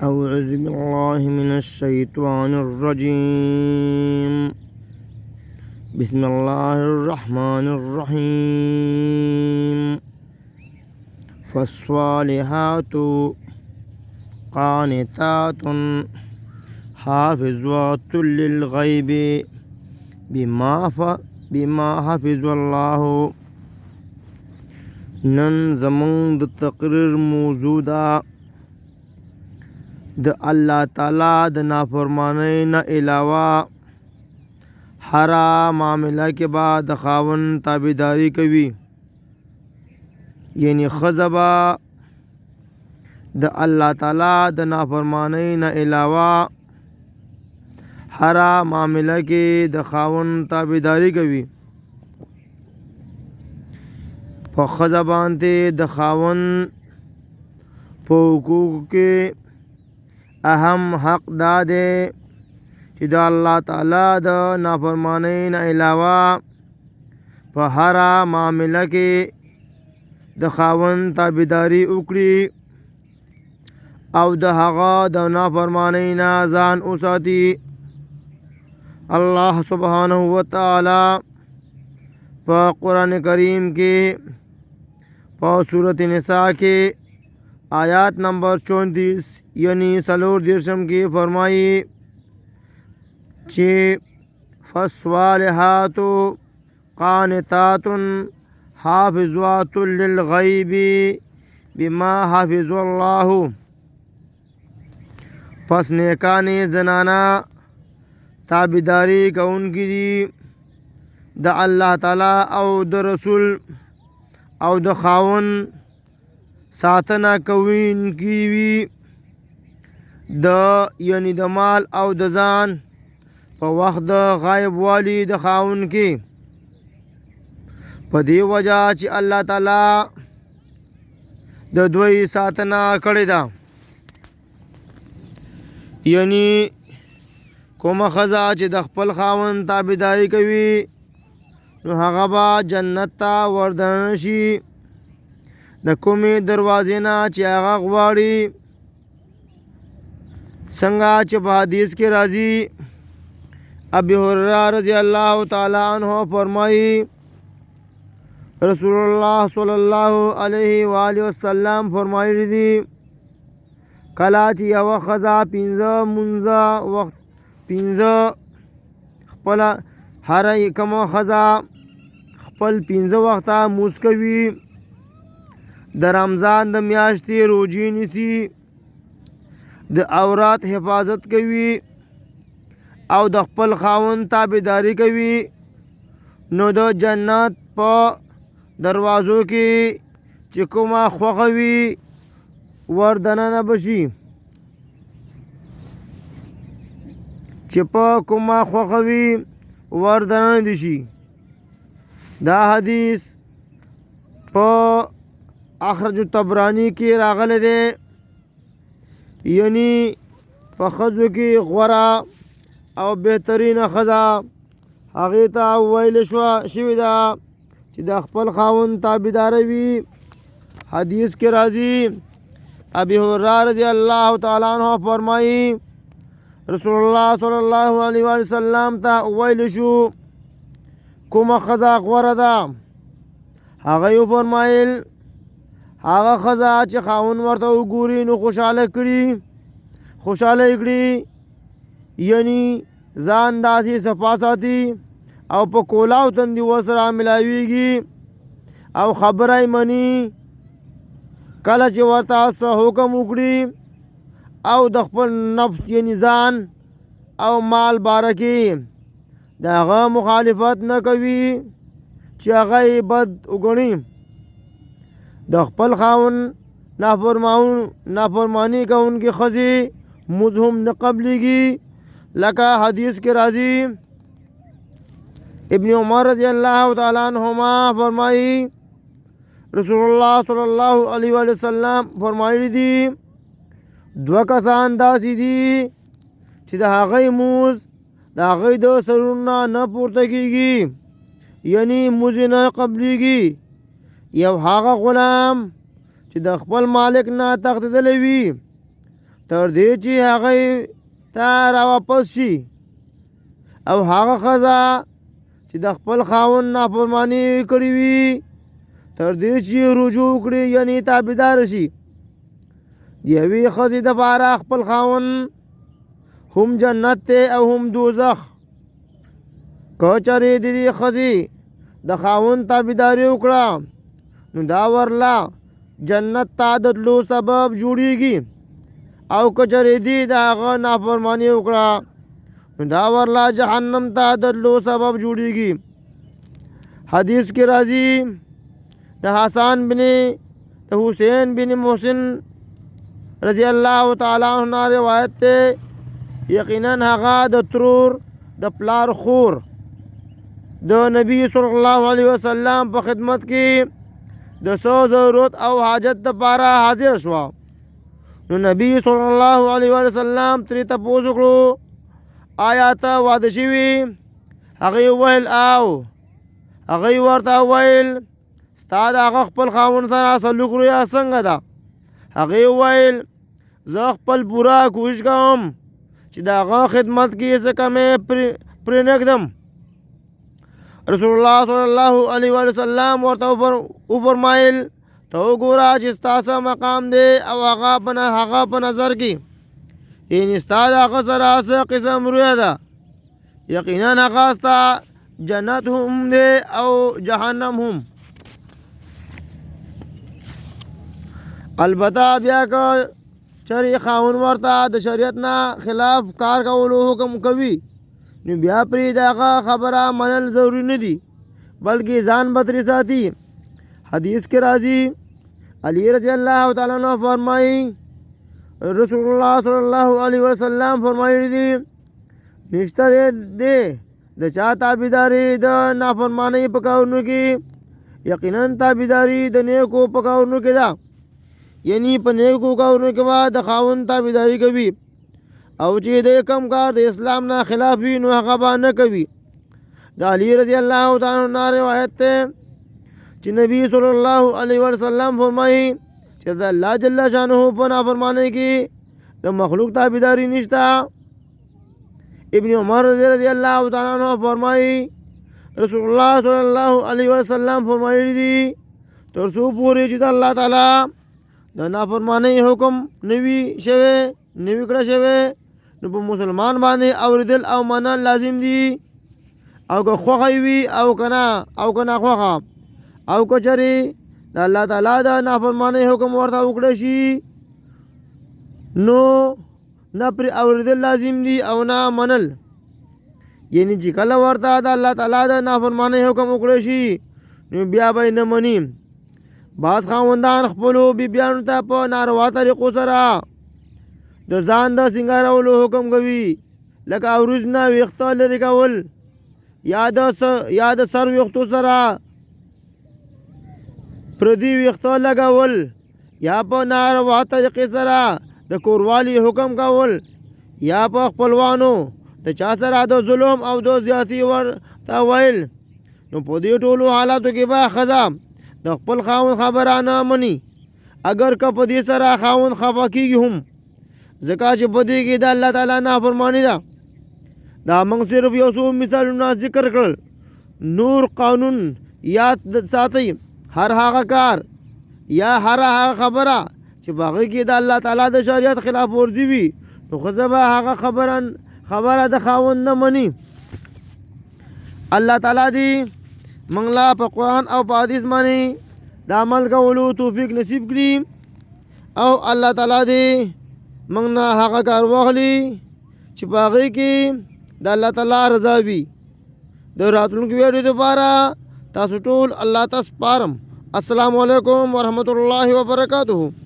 أعوذ بالله من الشيطان الرجيم. بسم الله الرحمن الرحيم. فالصالحات قانتات حافظات للغيب بما حفظ الله. نن زمون د تقریر موضوع ده د الله تعالی د نافرمانی نه علاوه هر معامله کې به د خاوند تابعداري کوي، یعنی ښځه به د الله تعالی د نافرمانی نه علاوه هر معامله کې د خاوند تابعداري کوي. په ښځه باندې د خاوند په حقوقو کې اهم حق دا دی چې د الله تعالی د نافرمانی نه علاوه په هر معامله کې د خاوند تابعداري وکړي او د هغه د نافرمانی نه ځان وساتي. الله سبحانه وتعالی په قرآن کریم کې په سورۃ نساء کې آیات نمبر 34 یعنی 34 کې فرمایي چې فالصالحات قانتات حافظات للغیب بما حفظ الله. پس نیکانې زنانا تابعداري کوونکي دي د الله تعالی او د رسول او د خاوند ساتنه کوونکي وي د یعنی د مال او د ځان په وخت د غایب والی د خاوند کې. په دې وجه چې الله تعالی د دوی ساتنه کړې ده، یعنی کومه ښځه چې د خپل خاوند تابعداري کوي نو هغه به جنت ته وردننه شي د کومې دروازې نه چې هغه غواړي. څنګه چې په حدیث کې راځي، ابي هريره رضی الله تعالی عنہ فرمایي رسول الله صلی الله علیه و آله وسلم فرمایلی دي کله چې یوه ښځه پنځه خپل هر کومه ښځه خپل 15 وخته مونځ کوي، د رمضان د میاشتې روژې نیسي، د عورات حفاظت کوي او د خپل خاوند تابعداري کوي، نو د جنت په دروازو کې چې کومه خوښه وي وردننه بشي. چې په کومه خوښه وي وردننه دي شي. دا حدیث په اخرج الطبرانی کې راغلی دی، یعنی په ښځو کې غوره او بهترینه ښځه هغې ته ویل شوې ده چې د خپل خاوند تابعداره وي. حدیث کې راځي ابي هريره رضی الله تعالی عنہ فرمایي رسول الله صلی الله علیه وسلم ته ویل شو کومه ښځه غوره ده؟ هغه یې فرمایل هغه ښځه چې خاوند ورته وګوري نو خوشحاله کړي، یعنی ځان داسې صفا ساتي او په کولاو تندي ورسره ملاویږي او خبره یې مني. کله چې ورته څه حکم وکړي او د خپل نفس یعنی ځان او مال باره کې د هغه مخالفت نه کوي چې هغه یې بد وګڼي. د خپل خاوند نافرمانی کوونکې ښځې مونځ هم نه قبلیږي، لکه حدیث کې راځي ابن عمر رضی الله تعالی عنہما فرمایي رسول الله صلی الله علیه وسلم فرمایلی دي 2 کسان داسې دي چې د هغې مونځ د هغې د سرونه نه پورته کېږي، یعنی مونځ نه قبلیږي. یو هغه غلام چې د خپل مالک نه تښتېدلی وي تر دې چې هغه ته راواپس شي او هغه ښځه چې د خپل خاوند نافرماني کړې وي تر دې چې رجوع وکړي یعنی تابعدار شي د یوې ښځې دپاره خپل خاوند هم جنت دی او هم دوزخ که چېرې د دې ښځې د خاوند تابعداري وکړه نو دا ورله جنت ته د تلو سبب جوړیږي او که چېرې دې د هغه نافرماني وکړه نو دا ورله جهنم ته د تلو سبب جوړیږي. حدیث کې راځي د حسین بن محسن رضی الله تعالی عنہ روایت ته یقینا هغه د ترور د پلار خور د نبی صلی الله علیه وسلم په خدمت کې د څو ضرورت او حاجت لپاره حاضر شو نو نبی صلی الله علیه وسلم ترې تپوس وکړو آیا ته واده شوي؟ هغې وویل او هغې ورته وویل ستا د هغه خپل خاوند سره سلوک رویه څنګه ده؟ هغې وویل زه خپل پوره کوشش کوم چې د هغه خدمت کې څه کمی پرې نږدم. رسول الله صلی الله علیه وسلم ورته وفرمایل ته وګوره چې ستاسو مقام دی او هغه په نظر کې یعنې ستا د هغه سره څه قسم رویه ده یقینا هغه ستا جنت هم دی او جهنم هم. البته بیا که چېرې خاوند ورته د شریعت نه خلاف کار کولو حکم کوي نو بیا پرې د هغه خبره منل ضروري نه دي بلکې ځان به ترې ساتي. حدیث کې راځي علی رضی الله تعالی عنہ فرمایي رسول الله صلی الله علیه وسلم فرمایلی دي نشته دی د چا تابعداري د نافرمانۍ په کارونو کې یقینا تابعداري د نیکو په کارونو کې ده یعنی په نیکو کارونو کې به د خاوند تابعداري کوي او چې د کم کار د اسلام نه خلاف وي نو هغه به نه کوي. د علی رضی الله تعالی عنہ روایت ده چې نبی صلی الله علیه وسلم فرمایي چې د الله جل شانه په نافرمانی کې د مخلوق تابعداري نشته. ابن عمر رضی الله تعالی عنہ فرمایي رسول الله صلی الله علیه وسلم فرمایلی دي تر څو پورې چې د الله تعالی د نافرمانی حکم نوی کړه شوی نو په مسلمان باندې اوریدل او منل لازم دي او که خوښه وي او که نه خوښه او که چېرې د الله تعالی د نافرمانی حکم ورته وکړه شي نو نه پرې اوریدل لازم دي او نه منل یعنی چې کله ورته د الله تعالی د نافرمانی حکم وکړه شي نو بیا به نه مني. بعض خاوندان خپلو بیبیانو ته په ناروا طریقو سره د ځان د سینګارولو حکم کوي لکه عروض نه ویښته لرې کول یا د سر ویښتو سره پردي ویښته لګول یا په ناروا طریقې سره د کوروالي حکم کول یا په خپلوانو د چا سره د ظلم او د زیاتي ورته ویل نو په دې ټولو حالاتو کې به ښځه د خپل خاوند خبره نه مني اگر که په دې سره خاوند خفه کېږي هم ځکه چې په دې کې د الله تعالی نافرماني ده. دا موږ صرف یو څو مثالونه ذکر کړل. نور قانون یاد ساتئ هر هغه کار یا هر هغه خبره چې په هغې کې د الله تعالی د شریعت خلاف ورزي وي نو ښځه به هغه خبره د خاوند نه مني. الله تعالی دې موږ له په قرآن او په حدیث باندې د عمل کولو توفیق نصیب کړي او الله تعالی دې موږ نه هغه کار واخلي چې په هغې کې د الله تعالی رضا وي. د راتلونکي ویډیو لپاره تاسو ټول الله ته سپارم. السلام علیکم ورحمت الله وبرکاتہ.